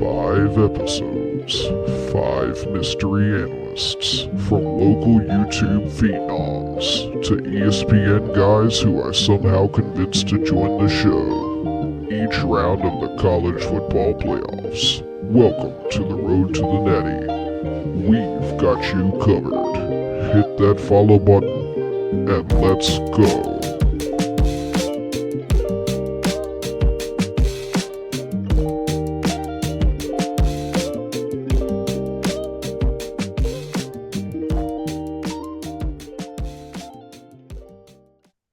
5 episodes, 5 mystery analysts, from local YouTube phenoms to ESPN guys who I somehow convinced to join the show. Each round of the college football playoffs. Welcome to the road to the Natty. We've got you covered. Hit that follow button, and let's go.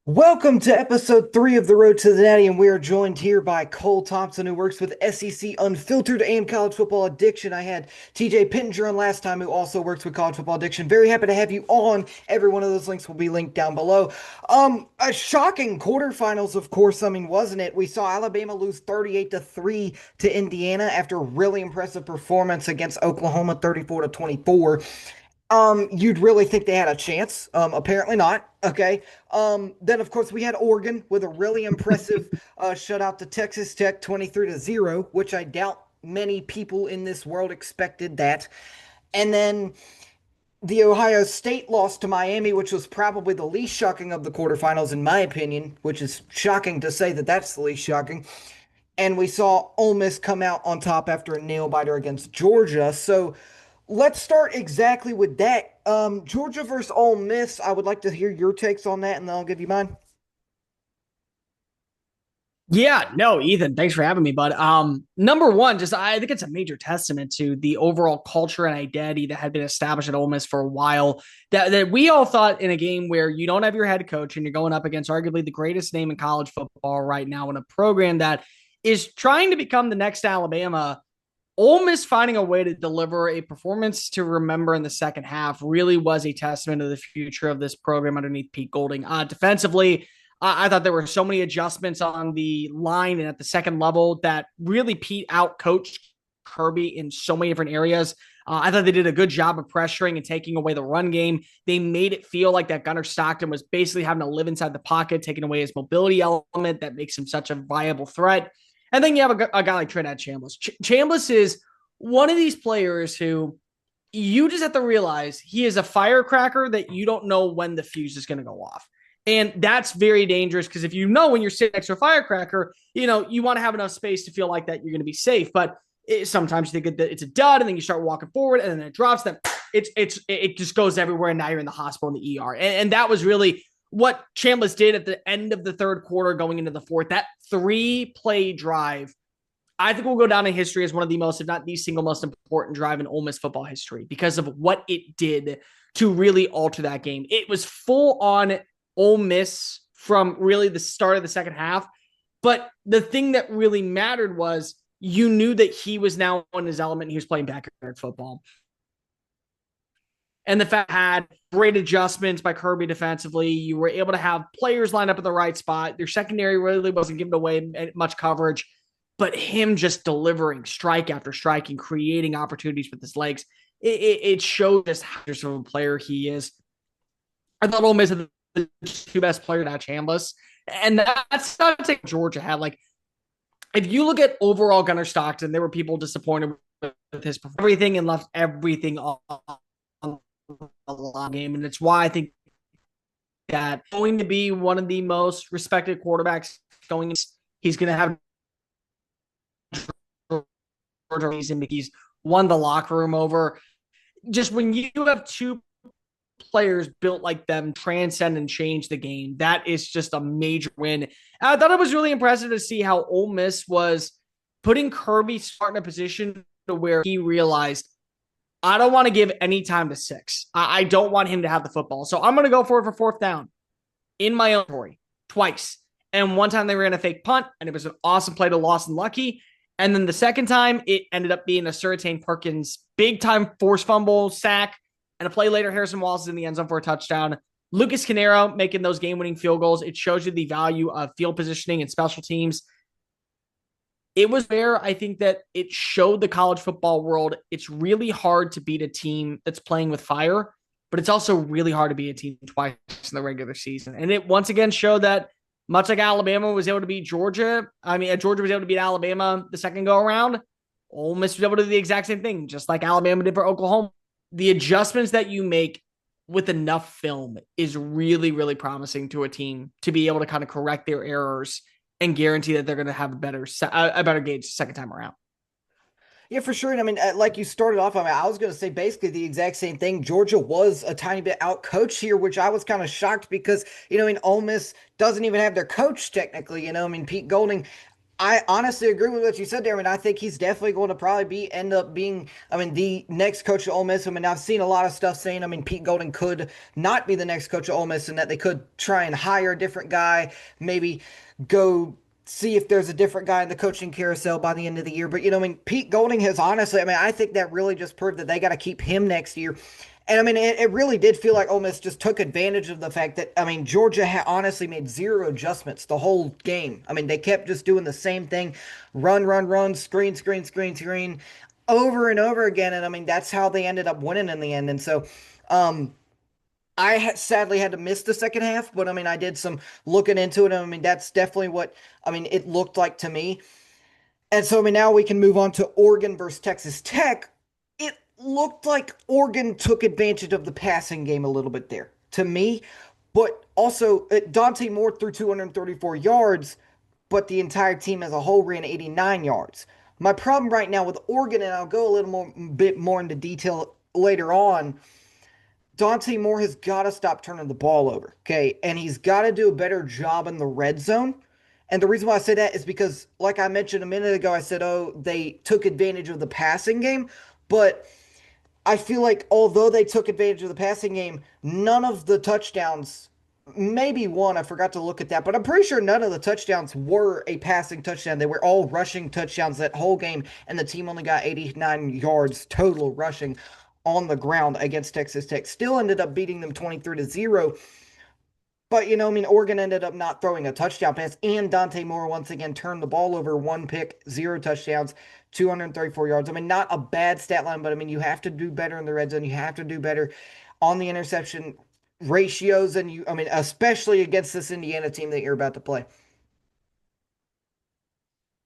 Welcome to episode 3 of The Road to the Natty, and we are joined here by Cole Thompson, who works with SEC Unfiltered and College Football Addiction. I had TJ Pittenger on last time, who also works with College Football Addiction. Very happy to have you on. Every one of those links will be linked down below. A shocking quarterfinals, of course. I mean, wasn't it? We saw Alabama lose 38-3 to Indiana after a really impressive performance against Oklahoma, 34-24. You'd really think they had a chance. Apparently not. Okay. Then of course we had Oregon with a really impressive shutout to Texas Tech, 23-0, which I doubt many people in this world expected that. And then the Ohio State loss to Miami, which was probably the least shocking of the quarterfinals, in my opinion, which is shocking to say that that's the least shocking. And we saw Ole Miss come out on top after a nail-biter against Georgia. So let's start exactly with that. Georgia versus Ole Miss. I would like to hear your takes on that, and then I'll give you mine. Yeah, no, Ethan, thanks for having me, bud. Number one, I think it's a major testament to the overall culture and identity that had been established at Ole Miss for a while. That we all thought in a game where you don't have your head coach and you're going up against arguably the greatest name in college football right now in a program that is trying to become the next Alabama. Ole Miss finding a way to deliver a performance to remember in the second half really was a testament to the future of this program underneath Pete Golding. Defensively, I thought there were so many adjustments on the line and at the second level that really Pete outcoached Kirby in so many different areas. I thought they did a good job of pressuring and taking away the run game. They made it feel like that Gunnar Stockton was basically having to live inside the pocket, taking away his mobility element that makes him such a viable threat. And then you have a guy like Trinidad Chambliss. Chambliss is one of these players who you just have to realize he is a firecracker that you don't know when the fuse is going to go off. And that's very dangerous because if you know when you're sitting next to a firecracker, you want to have enough space to feel like that you're going to be safe. But sometimes you think that it's a dud and then you start walking forward and then it drops. Then it just goes everywhere and now you're in the hospital in the ER. And that was really what Chambliss did at the end of the third quarter going into the fourth. That 3-play drive, I think will go down in history as one of the most, if not the single most important drive in Ole Miss football history because of what it did to really alter that game. It was full on Ole Miss from really the start of the second half. But the thing that really mattered was you knew that he was now in his element and he was playing backyard football. And the fact had great adjustments by Kirby defensively. You were able to have players lined up in the right spot. Your secondary really wasn't giving away much coverage, but him just delivering strike after strike and creating opportunities with his legs, it showed just how much of a player he is. I thought Ole Miss had the two best players at Chambliss, and that's not to take Georgia had. Like, if you look at overall Gunnar Stockton, there were people disappointed with his everything and left everything on a long game, and it's why I think that going to be one of the most respected quarterbacks going. He's going to have reason he's won the locker room over. Just when you have two players built like them transcend and change the game, that is just a major win. And I thought it was really impressive to see how Ole Miss was putting Kirby Smart in a position to where he realized, I don't want to give any time to 6. I don't want him to have the football. So I'm going to go for it for fourth down in my own territory twice. And one time they ran a fake punt, and it was an awesome play to Lawson Lucky. And then the second time, it ended up being a Surtain Perkins big-time force fumble sack. And a play later, Harrison Wallace is in the end zone for a touchdown. Lucas Canero making those game-winning field goals. It shows you the value of field positioning and special teams. It was where I think that it showed the college football world it's really hard to beat a team that's playing with fire, but it's also really hard to beat a team twice in the regular season. And it once again showed that much like Alabama was able to beat Georgia, Georgia was able to beat Alabama the second go around, Ole Miss was able to do the exact same thing, just like Alabama did for Oklahoma. The adjustments that you make with enough film is really, really promising to a team to be able to kind of correct their errors and guarantee that they're going to have a better gauge the second time around. Yeah, for sure. And I mean, like you started off, I mean, I was going to say basically the exact same thing. Georgia was a tiny bit out coached here, which I was kind of shocked because, I mean, Ole Miss doesn't even have their coach technically, I mean, Pete Golding. I honestly agree with what you said there. I mean, I think he's definitely going to probably end up being, I mean, the next coach of Ole Miss. I mean, I've seen a lot of stuff saying, I mean, Pete Golding could not be the next coach of Ole Miss and that they could try and hire a different guy, maybe go see if there's a different guy in the coaching carousel by the end of the year. But, I mean, Pete Golding has honestly, I mean, I think that really just proved that they got to keep him next year. And I mean, it really did feel like Ole Miss just took advantage of the fact that, I mean, Georgia honestly made zero adjustments the whole game. I mean, they kept just doing the same thing, run, screen, over and over again. And I mean, that's how they ended up winning in the end. And so, sadly had to miss the second half, but I mean, I did some looking into it. And I mean, that's definitely what, I mean, it looked like to me. And so, I mean, now we can move on to Oregon versus Texas Tech. It looked like Oregon took advantage of the passing game a little bit there to me, but also Dante Moore threw 234 yards, but the entire team as a whole ran 89 yards. My problem right now with Oregon, and I'll go a little bit more into detail later on, Dante Moore has got to stop turning the ball over, okay? And he's got to do a better job in the red zone. And the reason why I say that is because, like I mentioned a minute ago, I said, oh, they took advantage of the passing game. But I feel like although they took advantage of the passing game, none of the touchdowns, maybe one, I forgot to look at that, but I'm pretty sure none of the touchdowns were a passing touchdown. They were all rushing touchdowns that whole game, and the team only got 89 yards total rushing on the ground against Texas Tech. Still ended up beating them 23-0. But, I mean, Oregon ended up not throwing a touchdown pass, and Dante Moore once again turned the ball over, one pick, zero touchdowns, 234 yards. I mean, not a bad stat line, but I mean, you have to do better in the red zone. You have to do better on the interception ratios, and I mean, especially against this Indiana team that you're about to play.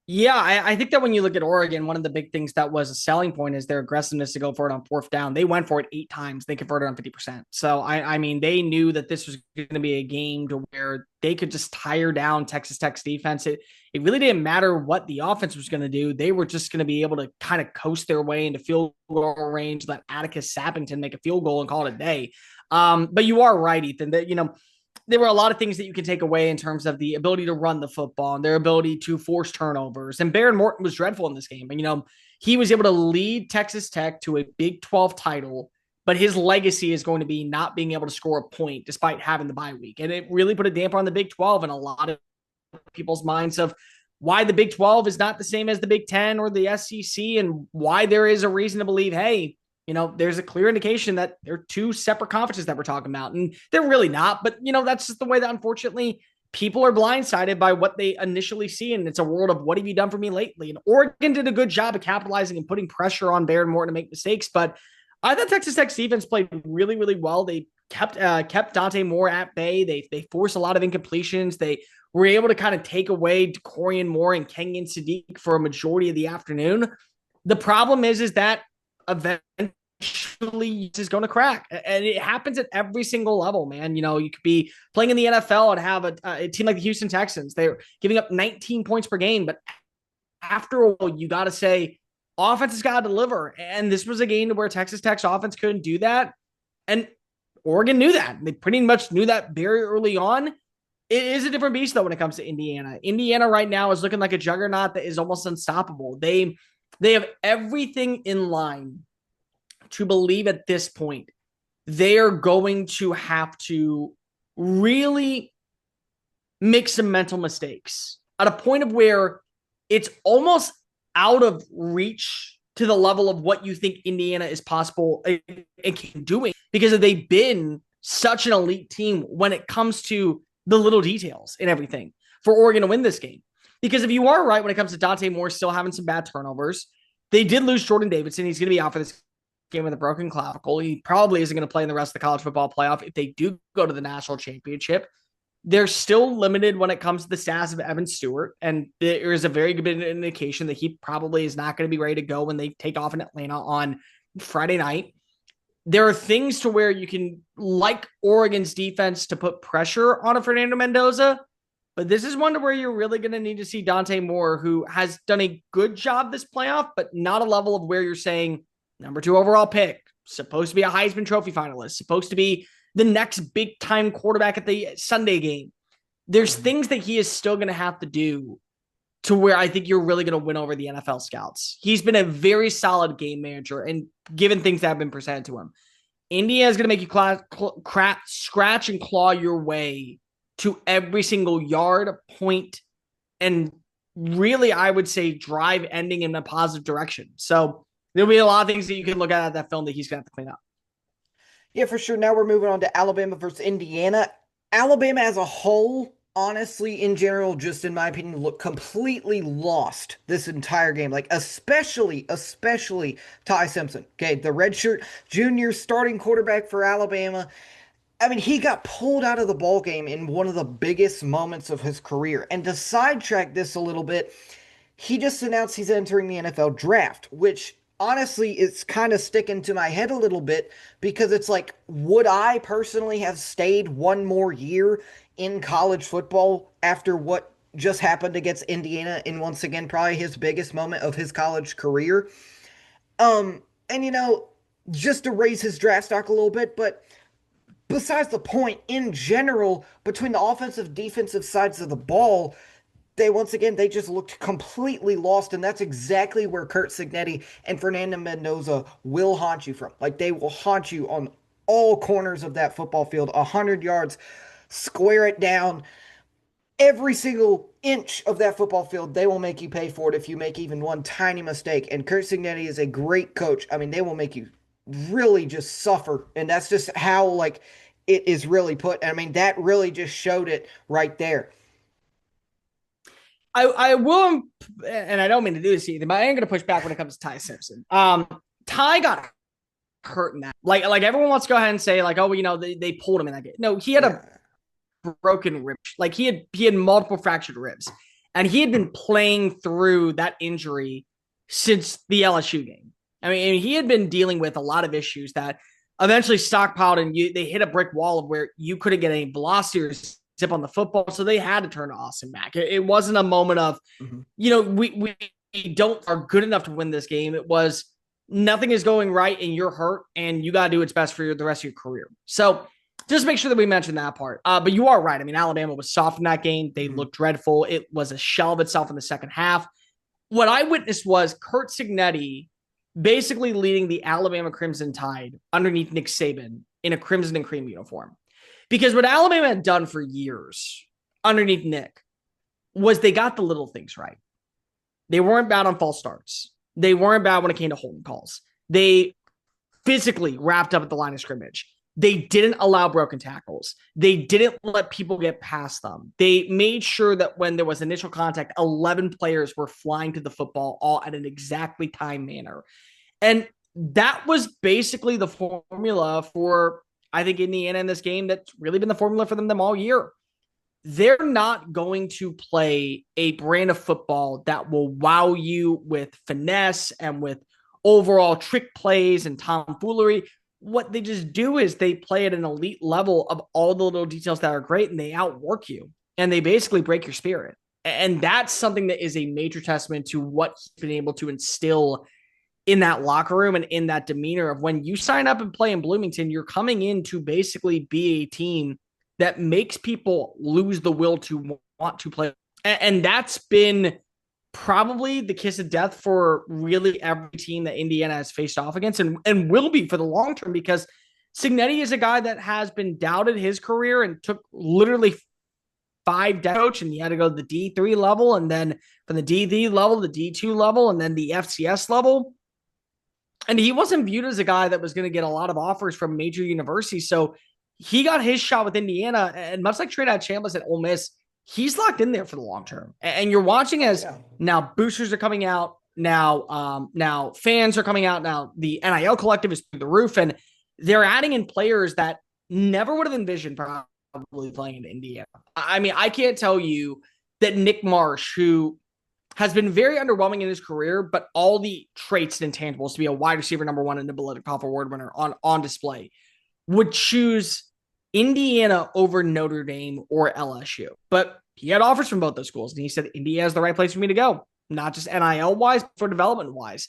Yeah, I think that when you look at Oregon, one of the big things that was a selling point is their aggressiveness to go for it on fourth down. They went for it 8 times. They converted on 50%. So, I mean, they knew that this was going to be a game to where they could just tire down Texas Tech's defense. It really didn't matter what the offense was going to do. They were just going to be able to kind of coast their way into field goal range, let Atticus Sappington make a field goal and call it a day. But you are right, Ethan, that, there were a lot of things that you can take away in terms of the ability to run the football and their ability to force turnovers. And Baron Morton was dreadful in this game. And, he was able to lead Texas Tech to a Big 12 title, but his legacy is going to be not being able to score a point despite having the bye week. And it really put a damper on the Big 12 and a lot of people's minds of why the Big 12 is not the same as the Big 10 or the SEC and why there is a reason to believe, hey, there's a clear indication that they're two separate conferences that we're talking about. And they're really not. But, that's just the way that, unfortunately, people are blindsided by what they initially see. And it's a world of what have you done for me lately? And Oregon did a good job of capitalizing and putting pressure on Baron Morton to make mistakes. But I thought Texas Tech's defense played really, really well. They kept Dante Moore at bay. They forced a lot of incompletions. They were able to kind of take away Corian Moore and Kenyon Sadiq for a majority of the afternoon. The problem is that eventually is going to crack, and it happens at every single level, man. You could be playing in the NFL and have a team like the Houston Texans. They're giving up 19 points per game, but after a while, you got to say offense has got to deliver. And this was a game where Texas Tech's offense couldn't do that, and Oregon knew that. They pretty much knew that very early on. It is a different beast, though, when it comes to Indiana. Indiana right now is looking like a juggernaut that is almost unstoppable. They have everything in line to believe at this point they are going to have to really make some mental mistakes at a point of where it's almost out of reach to the level of what you think Indiana is possible and doing, because they've been such an elite team when it comes to the little details and everything for Oregon to win this game. Because if you are right when it comes to Dante Moore still having some bad turnovers, they did lose Jordan Davidson. He's going to be out for this game with a broken clavicle. He probably isn't going to play in the rest of the college football playoff if they do go to the national championship. They're still limited when it comes to the status of Evan Stewart, and there is a very good indication that he probably is not going to be ready to go when they take off in Atlanta on Friday night. There are things to where you can like Oregon's defense to put pressure on a Fernando Mendoza, but this is one to where you're really going to need to see Dante Moore, who has done a good job this playoff, but not a level of where you're saying number 2 overall pick, supposed to be a Heisman Trophy finalist, supposed to be the next big time quarterback at the Sunday game. There's things that he is still going to have to do to where I think you're really going to win over the NFL scouts. He's been a very solid game manager and given things that have been presented to him. Indiana is going to make you scratch and claw your way to every single yard, point, and really, I would say, drive ending in a positive direction. So there'll be a lot of things that you can look at that film that he's going to have to clean up. Yeah, for sure. Now we're moving on to Alabama versus Indiana. Alabama as a whole, honestly, in general, just in my opinion, look completely lost this entire game. Like, especially Ty Simpson. Okay, the redshirt junior starting quarterback for Alabama. I mean, he got pulled out of the ball game in one of the biggest moments of his career. And to sidetrack this a little bit, he just announced he's entering the NFL draft, which honestly it's kind of sticking to my head a little bit because it's like, would I personally have stayed one more year in college football after what just happened against Indiana in once again probably his biggest moment of his college career? And just to raise his draft stock a little bit, but besides the point, in general, between the offensive defensive sides of the ball, they just looked completely lost, and that's exactly where Curt Cignetti and Fernando Mendoza will haunt you from. Like, they will haunt you on all corners of that football field, 100 yards, square it down. Every single inch of that football field, they will make you pay for it if you make even one tiny mistake. And Curt Cignetti is a great coach. I mean, they will make you really just suffer, and that's just how, like, it is really put. I mean, that really just showed it right there. I will, and I don't mean to do this either, but I am going to push back when it comes to Ty Simpson. Ty got hurt in that. Like everyone wants to go ahead and say, like, oh, they pulled him in that game. No, he had a broken rib. Like he had multiple fractured ribs, and he had been playing through that injury since the LSU game. I mean, he had been dealing with a lot of issues that eventually stockpiled, and they hit a brick wall of where you couldn't get any velocity or zip on the football, so they had to turn to Austin Mack. It wasn't a moment of, we are good enough to win this game. It was nothing is going right and you're hurt and you got to do what's best for the rest of your career. So just make sure that we mention that part. But you are right. I mean, Alabama was soft in that game. They looked dreadful. It was a shell of itself in the second half. What I witnessed was Curt Cignetti basically leading the Alabama Crimson Tide underneath Nick Saban in a crimson and cream uniform. Because what Alabama had done for years underneath Nick was they got the little things right. They weren't bad on false starts. They weren't bad when it came to holding calls. They physically wrapped up at the line of scrimmage. They didn't allow broken tackles. They didn't let people get past them. They made sure that when there was initial contact, 11 players were flying to the football all at an exactly timed manner. And that was basically the formula for, I think, Indiana in this game. That's really been the formula for them all year. They're not going to play a brand of football that will wow you with finesse and with overall trick plays and tomfoolery. What they just do is they play at an elite level of all the little details that are great, and they outwork you, and they basically break your spirit. And that's something that is a major testament to what he's been able to instill in that locker room and in that demeanor of when you sign up and play in Bloomington, you're coming in to basically be a team that makes people lose the will to want to play. And that's been probably the kiss of death for really every team that Indiana has faced off against and will be for the long term, because Cignetti is a guy that has been doubted his career and took literally 5 coach, and he had to go to the D3 level, and then from the D3 level, the D2 level, and then the FCS level. And he wasn't viewed as a guy that was going to get a lot of offers from major universities. So he got his shot with Indiana, and much like Trey Chambliss at Ole Miss, he's locked in there for the long term. And you're watching as now boosters are coming out, now fans are coming out, now the NIL collective is through the roof, and they're adding in players that never would have envisioned probably playing in Indiana. I mean, I can't tell you that Nick Marsh, who has been very underwhelming in his career, but all the traits and intangibles to be a wide receiver number one and a Biletnikoff Award winner on display, would choose Indiana over Notre Dame or LSU. But he had offers from both those schools, and he said Indiana is the right place for me to go, not just NIL wise, but for development wise.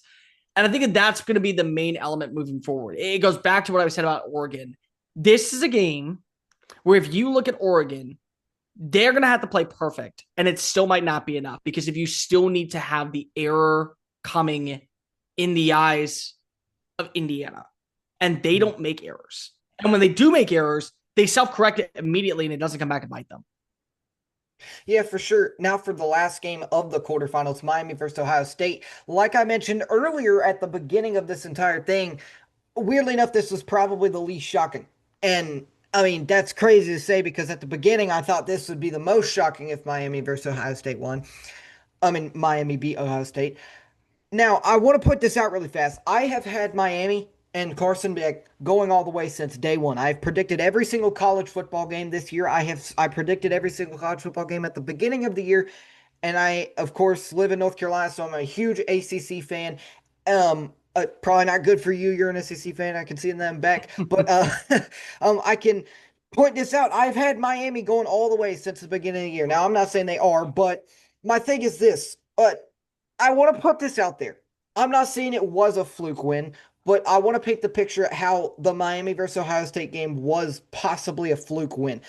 And I think that's going to be the main element moving forward. It goes back to what I said about Oregon. This is a game where if you look at Oregon, they're going to have to play perfect, and it still might not be enough because if you still need to have the error coming in the eyes of Indiana, and they don't make errors. And when they do make errors, they self-correct it immediately, and it doesn't come back and bite them. Yeah, for sure. Now for the last game of the quarterfinals, Miami versus Ohio State. Like I mentioned earlier at the beginning of this entire thing, weirdly enough, this was probably the least shocking. And I mean, that's crazy to say because at the beginning, I thought this would be the most shocking if Miami versus Ohio State won. I mean, Miami beat Ohio State. Now, I want to put this out really fast. I have had Miami and Carson Beck going all the way since day one. I've predicted every single college football game this year. I predicted every single college football game at the beginning of the year. And I, of course, live in North Carolina, so I'm a huge ACC fan. Probably not good for you. You're an SEC fan. I can see them back. But I can point this out. I've had Miami going all the way since the beginning of the year. Now, I'm not saying they are, but my thing is this. I want to put this out there. I'm not saying it was a fluke win, but I want to paint the picture at how the Miami versus Ohio State game was possibly a fluke win.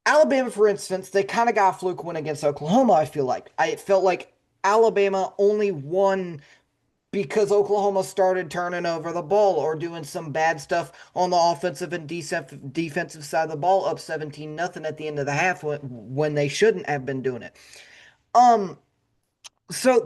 Alabama, for instance, they kind of got a fluke win against Oklahoma, I feel like. It felt like Alabama only won because Oklahoma started turning over the ball or doing some bad stuff on the offensive and defensive side of the ball, up 17-0 at the end of the half when they shouldn't have been doing it. So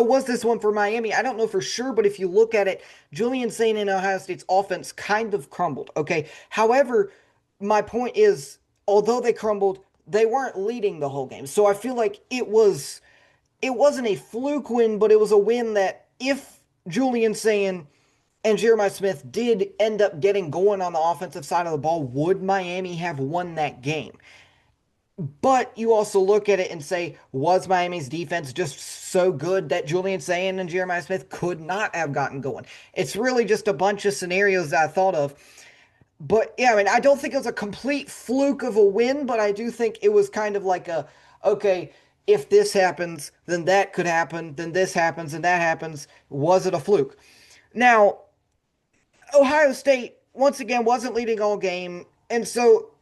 was this one for Miami? I don't know for sure, but if you look at it, Julian Saint and Ohio State's offense kind of crumbled. Okay. However, my point is, although they crumbled, they weren't leading the whole game. So I feel like it wasn't a fluke win, but it was a win that if Julian Saint and Jeremiah Smith did end up getting going on the offensive side of the ball, would Miami have won that game? But you also look at it and say, was Miami's defense just so good that Julian Saint and Jeremiah Smith could not have gotten going? It's really just a bunch of scenarios that I thought of. But yeah, I mean, I don't think it was a complete fluke of a win, but I do think it was kind of like okay, if this happens, then that could happen, then this happens, and that happens. Was it a fluke? Now, Ohio State, once again, wasn't leading all game. And so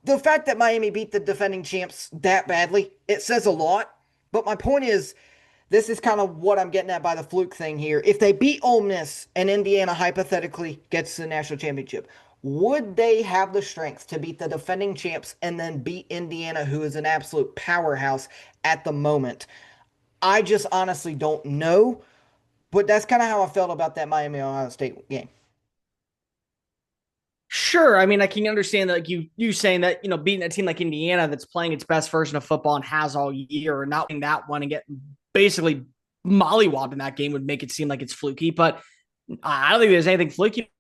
the fact that Miami beat the defending champs that badly, it says a lot. But my point is, this is kind of what I'm getting at by the fluke thing here. If they beat Ole Miss and Indiana hypothetically gets to the national championship, would they have the strength to beat the defending champs and then beat Indiana, who is an absolute powerhouse at the moment? I just honestly don't know. But that's kind of how I felt about that Miami-Ohio State game. Sure. I mean, I can understand that, like you saying that, beating a team like Indiana that's playing its best version of football and has all year and not winning that one and get basically mollywopped in that game would make it seem like it's fluky. But I don't think there's anything fluky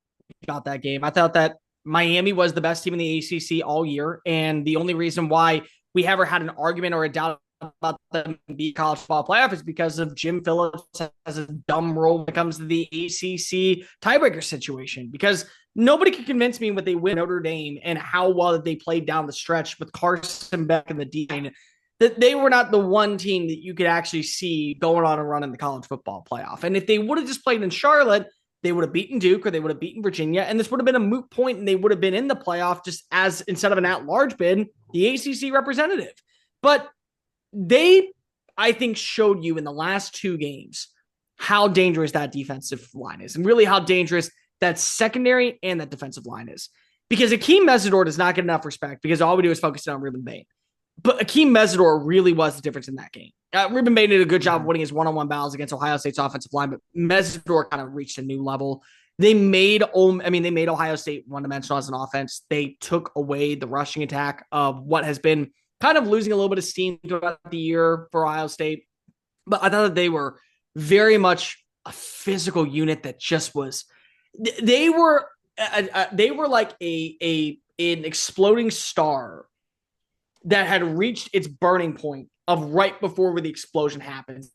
about that game. I thought that Miami was the best team in the ACC all year. And the only reason why we ever had an argument or a doubt about them being college football playoff is because of Jim Phillips has a dumb role when it comes to the ACC tiebreaker situation, because nobody can convince me when they win Notre Dame and how well that they played down the stretch with Carson Beck and the D-line that they were not the one team that you could actually see going on a run in the college football playoff. And if they would have just played in Charlotte, they would have beaten Duke or they would have beaten Virginia, and this would have been a moot point, and they would have been in the playoff just as, instead of an at-large bid, the ACC representative. But they, I think, showed you in the last two games how dangerous that defensive line is and really how dangerous that secondary and that defensive line is. Because Akeem Mesidor does not get enough respect because all we do is focus on Ruben Bain. But Akeem Mesidor really was the difference in that game. Ruben Bain did a good job of winning his one-on-one battles against Ohio State's offensive line, but Mesidor kind of reached a new level. They made Ohio State one-dimensional as an offense. They took away the rushing attack of what has been kind of losing a little bit of steam throughout the year for Ohio State. But I thought that they were very much a physical unit that just was. They were like a an exploding star that had reached its burning point of right before the explosion happens.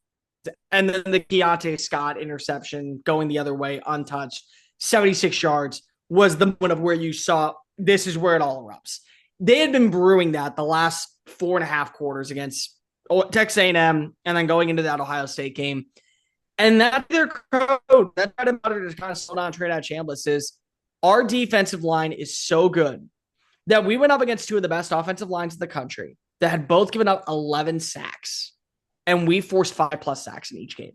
And then the Keontae Scott interception going the other way, untouched, 76 yards, was the moment of where you saw this is where it all erupts. They had been brewing that the last 4.5 quarters against Texas A&M and then going into that Ohio State game. And that's their code. That's how to kind of slow down, trade out Chambliss is our defensive line is so good that we went up against two of the best offensive lines in the country that had both given up 11 sacks, and we forced 5+ sacks in each game.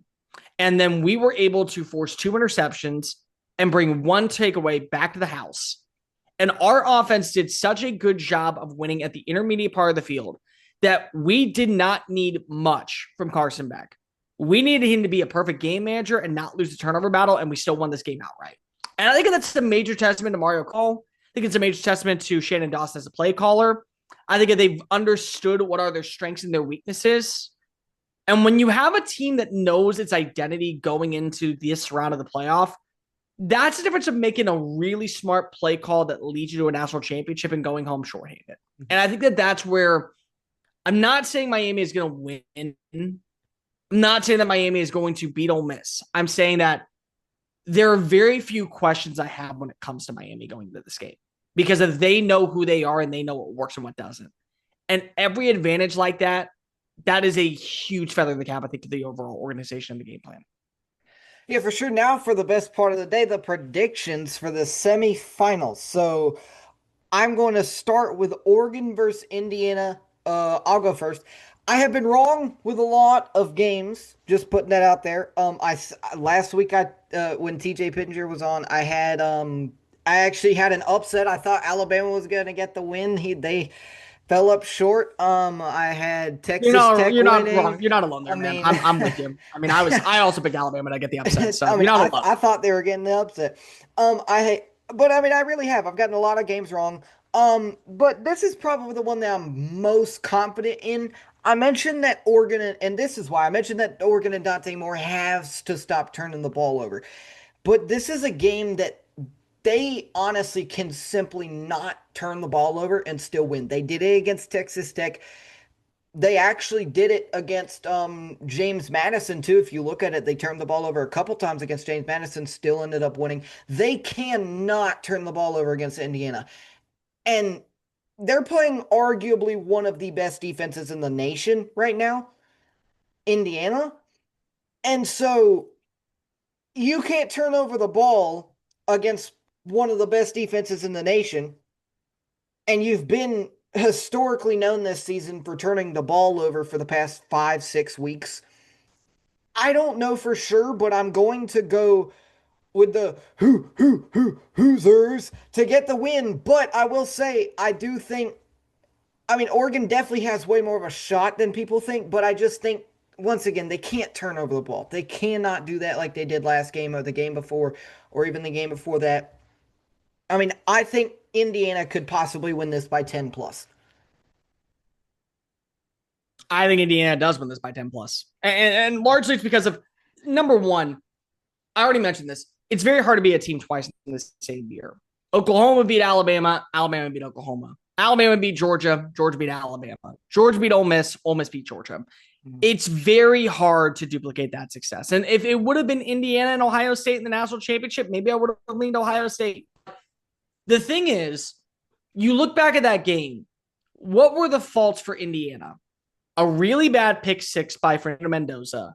And then we were able to force 2 interceptions and bring 1 takeaway back to the house. And our offense did such a good job of winning at the intermediate part of the field that we did not need much from Carson Beck. We needed him to be a perfect game manager and not lose the turnover battle, and we still won this game outright. And I think that's a major testament to Mario Cole. I think it's a major testament to Shannon Dawson as a play caller. I think that they've understood what are their strengths and their weaknesses. And when you have a team that knows its identity going into this round of the playoff, that's the difference of making a really smart play call that leads you to a national championship and going home shorthanded. And I think that that's where I'm not saying Miami is going to win. I'm not saying that Miami is going to beat Ole Miss. I'm saying that there are very few questions I have when it comes to Miami going into this game because they know who they are and they know what works and what doesn't. And every advantage like that, that is a huge feather in the cap, I think, to the overall organization and the game plan. Yeah, for sure. Now for the best part of the day, the predictions for the semifinals. So I'm going to start with Oregon versus Indiana. I'll go first. I have been wrong with a lot of games. Just putting that out there. Last week when TJ Pittenger was on, I actually had an upset. I thought Alabama was going to get the win. They fell up short. I had Texas Tech you're not winning. wrong. You're not alone there, man. I'm with you. I mean, I also picked Alabama to get the upset. So you're not alone. I thought they were getting the upset. I really have. I've gotten a lot of games wrong. But this is probably the one that I'm most confident in. I mentioned that Oregon, and this is why I mentioned that Oregon and Dante Moore has to stop turning the ball over. But this is a game that they honestly can simply not turn the ball over and still win. They did it against Texas Tech. They actually did it against James Madison, too. If you look at it, they turned the ball over a couple times against James Madison, still ended up winning. They cannot turn the ball over against Indiana. And they're playing arguably one of the best defenses in the nation right now, Indiana. And so you can't turn over the ball against one of the best defenses in the nation. And you've been historically known this season for turning the ball over for the past 5-6 weeks. I don't know for sure, but I'm going to go with the Hoosiers to get the win. But I will say, I do think, Oregon definitely has way more of a shot than people think, but I just think, once again, they can't turn over the ball. They cannot do that like they did last game or the game before or even the game before that. I think Indiana could possibly win this by 10+. I think Indiana does win this by 10+. And largely it's because of, number one, I already mentioned this. It's very hard to beat a team twice in the same year. Oklahoma beat Alabama. Alabama beat Oklahoma. Alabama beat Georgia. Georgia beat Alabama. Georgia beat Ole Miss. Ole Miss beat Georgia. It's very hard to duplicate that success. And if it would have been Indiana and Ohio State in the national championship, maybe I would have leaned Ohio State. The thing is, you look back at that game, what were the faults for Indiana? A really bad pick six by Fernando Mendoza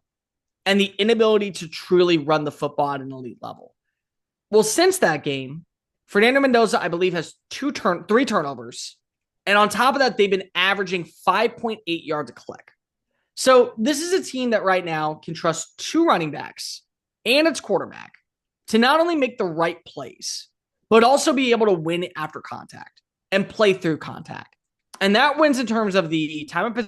and the inability to truly run the football at an elite level. Well, since that game, Fernando Mendoza, I believe, has 3 turnovers. And on top of that, they've been averaging 5.8 yards a click. So this is a team that right now can trust 2 running backs and its quarterback to not only make the right plays, but also be able to win after contact and play through contact. And that wins in terms of the time of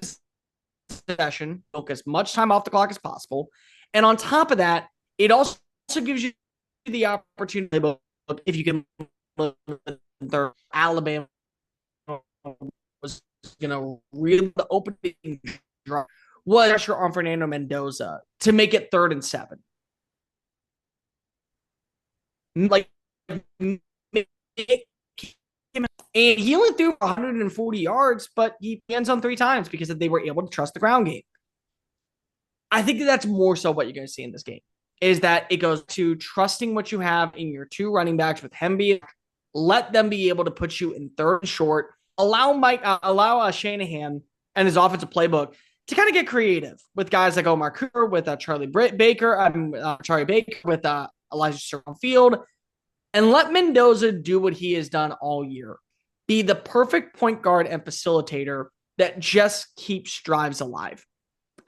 possession, took as much time off the clock as possible. And on top of that, it also gives you the opportunity, if you can look at their Alabama was going to really the opening drive was pressure on Fernando Mendoza to make it 3rd and 7. Like, make And he only threw 140 yards, but he ends on 3 times because they were able to trust the ground game. I think that's more so what you're going to see in this game, is that it goes to trusting what you have in your 2 running backs with Hemby. Let them be able to put you in third and short. Allow Shanahan and his offensive playbook to kind of get creative with guys like Omar Cooper, with Charlie Baker, with Elijah Sherman Field, and let Mendoza do what he has done all year. Be the perfect point guard and facilitator that just keeps drives alive.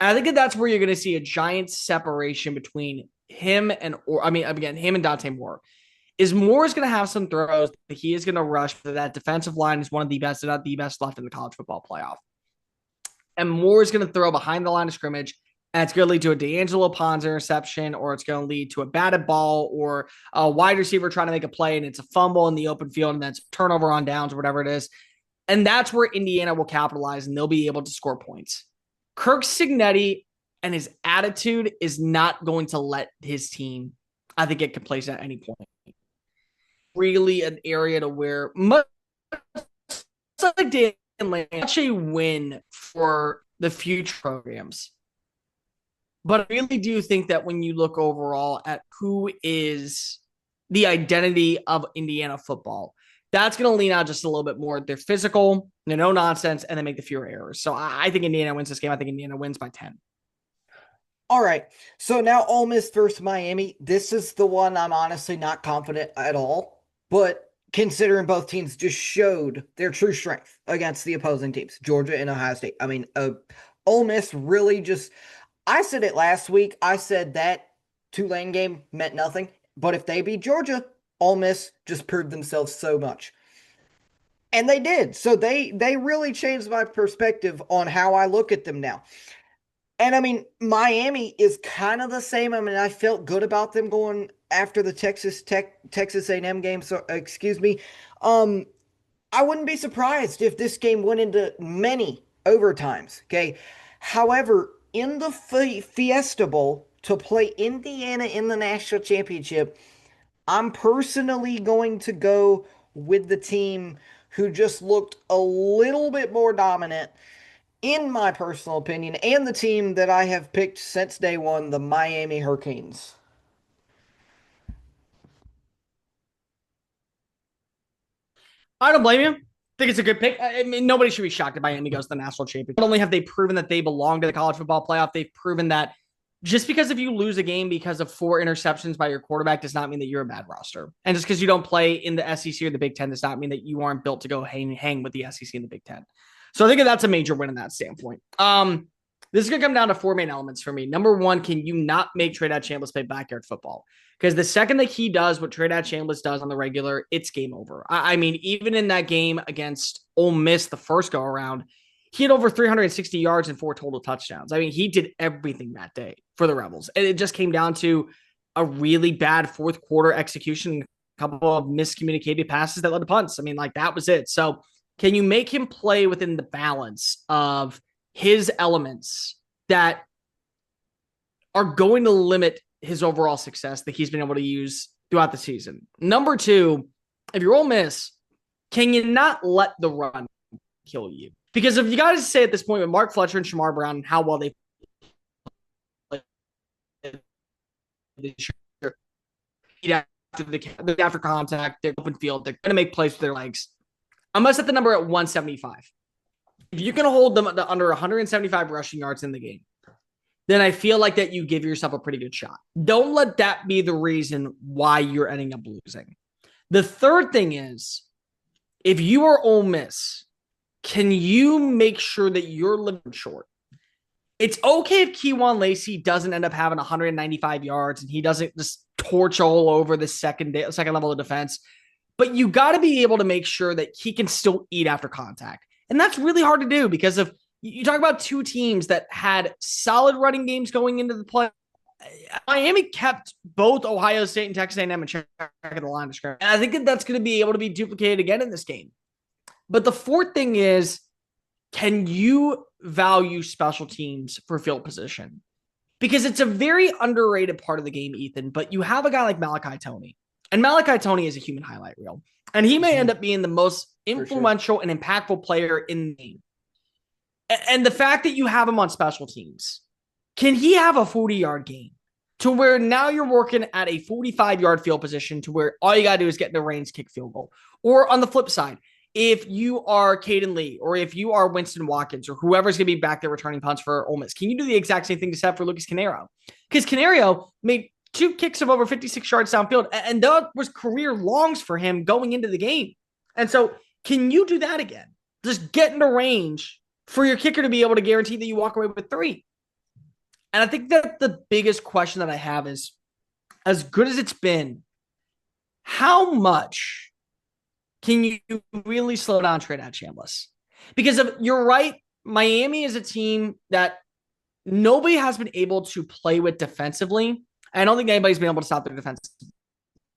And I think that's where you're going to see a giant separation between him and Dante Moore. Moore is going to have some throws that he is going to rush, but that defensive line is one of the best, if not the best, left in the college football playoff. And Moore is going to throw behind the line of scrimmage, and it's going to lead to a D'Angelo Pons interception, or it's going to lead to a batted ball, or a wide receiver trying to make a play, and it's a fumble in the open field, and that's a turnover on downs or whatever it is. And that's where Indiana will capitalize, and they'll be able to score points. Kirk Cignetti and his attitude is not going to let his team, I think, get complacent at any point. Really an area to where much like Dan Lane, such a win for the future programs. But I really do think that when you look overall at who is the identity of Indiana football, that's going to lean out just a little bit more. They're physical, they're no nonsense, and they make the fewer errors. So I think Indiana wins this game. I think Indiana wins by 10. All right. So now Ole Miss versus Miami. This is the one I'm honestly not confident at all. But considering both teams just showed their true strength against the opposing teams, Georgia and Ohio State. I mean, Ole Miss really just, I said it last week. I said that Tulane game meant nothing. But if they beat Georgia, Ole Miss just proved themselves so much. And they did. So they really changed my perspective on how I look at them now. And I mean, Miami is kind of the same. I mean, I felt good about them going after the Texas A&M game. So, excuse me. I wouldn't be surprised if this game went into many overtimes. Okay. However, in the Fiesta Bowl to play Indiana in the national championship, I'm personally going to go with the team who just looked a little bit more dominant, in my personal opinion, and the team that I have picked since day one, the Miami Hurricanes. I don't blame you. I think it's a good pick. I mean, nobody should be shocked if Miami goes to the national championship. Not only have they proven that they belong to the college football playoff, they've proven that just because if you lose a game because of 4 interceptions by your quarterback does not mean that you're a bad roster. And just because you don't play in the SEC or the Big Ten does not mean that you aren't built to go hang with the SEC and the Big Ten. So I think that's a major win in that standpoint. This is going to come down to 4 main elements for me. Number one, can you not make Trinidad Chambliss play backyard football? Because the second that he does what Trinidad Chambliss does on the regular, it's game over. I mean, even in that game against Ole Miss the first go around, he had over 360 yards and 4 total touchdowns. I mean, he did everything that day for the Rebels. And it just came down to a really bad fourth quarter execution, a couple of miscommunicated passes that led to punts. I mean, like, that was it. So can you make him play within the balance of his elements that are going to limit his overall success that he's been able to use throughout the season? Number two, if you're Ole Miss, can you not let the run kill you? Because if you got to say at this point with Mark Fletcher and Shamar Brown and how well they played after contact, they're open field, they're going to make plays with their legs. I'm going to set the number at 175. If you can hold them under 175 rushing yards in the game, then I feel like that you give yourself a pretty good shot. Don't let that be the reason why you're ending up losing. The third thing is, if you are Ole Miss, can you make sure that you're living short? It's okay if Kewan Lacey doesn't end up having 195 yards and he doesn't just torch all over the second level of defense, but you got to be able to make sure that he can still eat after contact. And that's really hard to do because of you talk about 2 teams that had solid running games going into the play. Miami kept both Ohio State and Texas A&M in check at the line of scrimmage. And I think that that's going to be able to be duplicated again in this game. But the fourth thing is, can you value special teams for field position? Because it's a very underrated part of the game, Ethan. But you have a guy like Malachi Toney, And Malachi Tony is a human highlight reel. And he may end up being the most influential and impactful player in the game. And the fact that you have him on special teams, can he have a 40-yard game to where now you're working at a 45-yard field position to where all you got to do is get in the range, kick field goal? Or on the flip side, if you are Caden Lee or if you are Winston Watkins or whoever's going to be back there returning punts for Ole Miss, can you do the exact same thing to set for Lucas Canaro? Because Canario made 2 kicks of over 56 yards downfield, and that was career longs for him going into the game. And so can you do that again? Just get into range for your kicker to be able to guarantee that you walk away with 3. And I think that the biggest question that I have is, as good as it's been, how much can you really slow down Trinidad Chambliss? Because you're right, Miami is a team that nobody has been able to play with defensively. I don't think anybody's been able to stop their defensive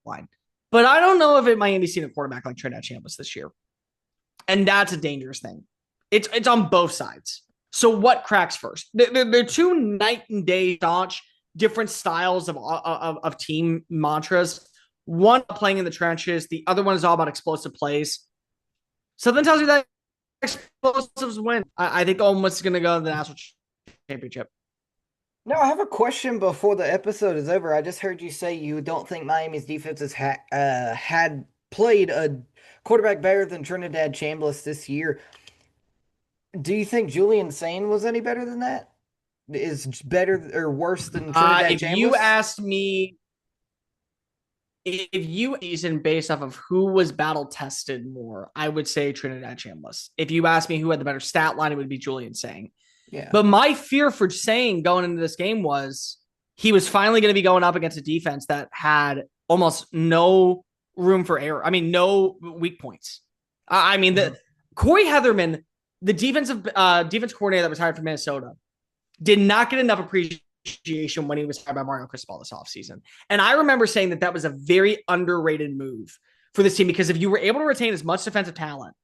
line. But I don't know if Miami's seen a quarterback like Trinidad Chambliss this year. And that's a dangerous thing. It's on both sides. So what cracks first? They're 2 night and day staunch, different styles of team mantras. One playing in the trenches. The other one is all about explosive plays. Something tells you that explosives win. I think Ole Miss is going to go to the national championship. No, I have a question before the episode is over. I just heard you say you don't think Miami's defenses had played a quarterback better than Trinidad Chambliss this year. Do you think Julian Sane was any better than that? Is better or worse than Trinidad if Chambliss? You asked me, if you reason based off of who was battle tested more, I would say Trinidad Chambliss. If you asked me who had the better stat line, it would be Julian Sane. Yeah. But my fear for Sane going into this game was he was finally going to be going up against a defense that had almost no room for error. I mean, no weak points. The Corey Heatherman, the defense coordinator that was hired from Minnesota, did not get enough appreciation when he was hired by Mario Cristobal this offseason. And I remember saying that was a very underrated move for this team, because if you were able to retain as much defensive talent,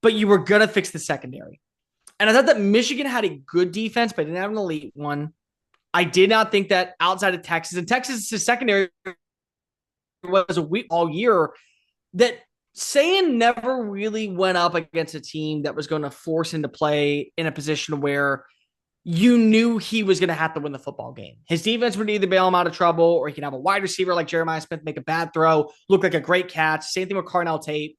but you were going to fix the secondary. And I thought that Michigan had a good defense, but didn't have an elite one. I did not think that outside of Texas, and Texas' secondary was a weak all year, that Sane never really went up against a team that was going to force him to play in a position where you knew he was going to have to win the football game. His defense would either bail him out of trouble, or he can have a wide receiver like Jeremiah Smith make a bad throw, look like a great catch. Same thing with Carnell Tate.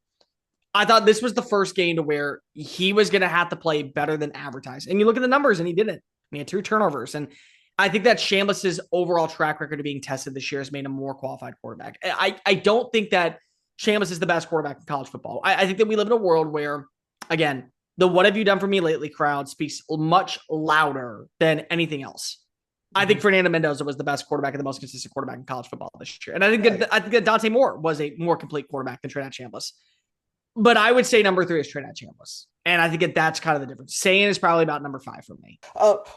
I thought this was the first game to where he was going to have to play better than advertised. And you look at the numbers, and he didn't. He had 2 turnovers. And I think that Chambliss's overall track record of being tested this year has made him a more qualified quarterback. I don't think that Chambliss is the best quarterback in college football. I think that we live in a world where, again, the "what have you done for me lately" crowd speaks much louder than anything else. I think Fernando Mendoza was the best quarterback and the most consistent quarterback in college football this year. And I think that Dante Moore was a more complete quarterback than Trinidad Chambliss. But I would say number 3 is Trinidad Chambliss. And I think that's kind of the difference. Sane is probably about number 5 for me.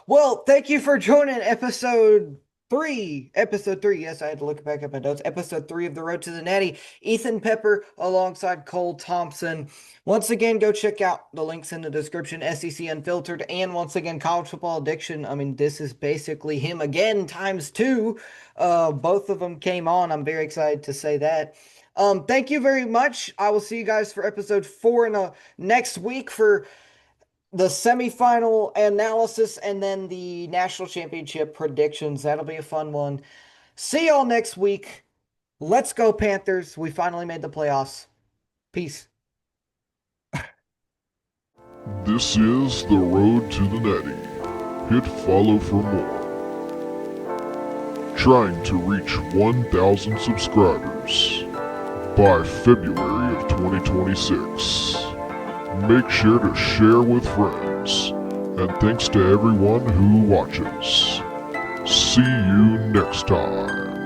Well, thank you for joining episode 3. Yes, I had to look back at my notes. Episode 3 of The Road to the Natty. Ethan Pepper alongside Cole Thompson. Once again, go check out the links in the description. SEC Unfiltered, and once again, College Football Addiction. I mean, this is basically him again times 2. Both of them came on. I'm very excited to say that. Thank you very much. I will see you guys for episode 4 next week for the semifinal analysis and then the national championship predictions. That'll be a fun one. See y'all next week. Let's go Panthers. We finally made the playoffs. Peace. This is The Road to the Natty. Hit follow for more. Trying to reach 1,000 subscribers by February of 2026. Make sure to share with friends. And thanks to everyone who watches. See you next time.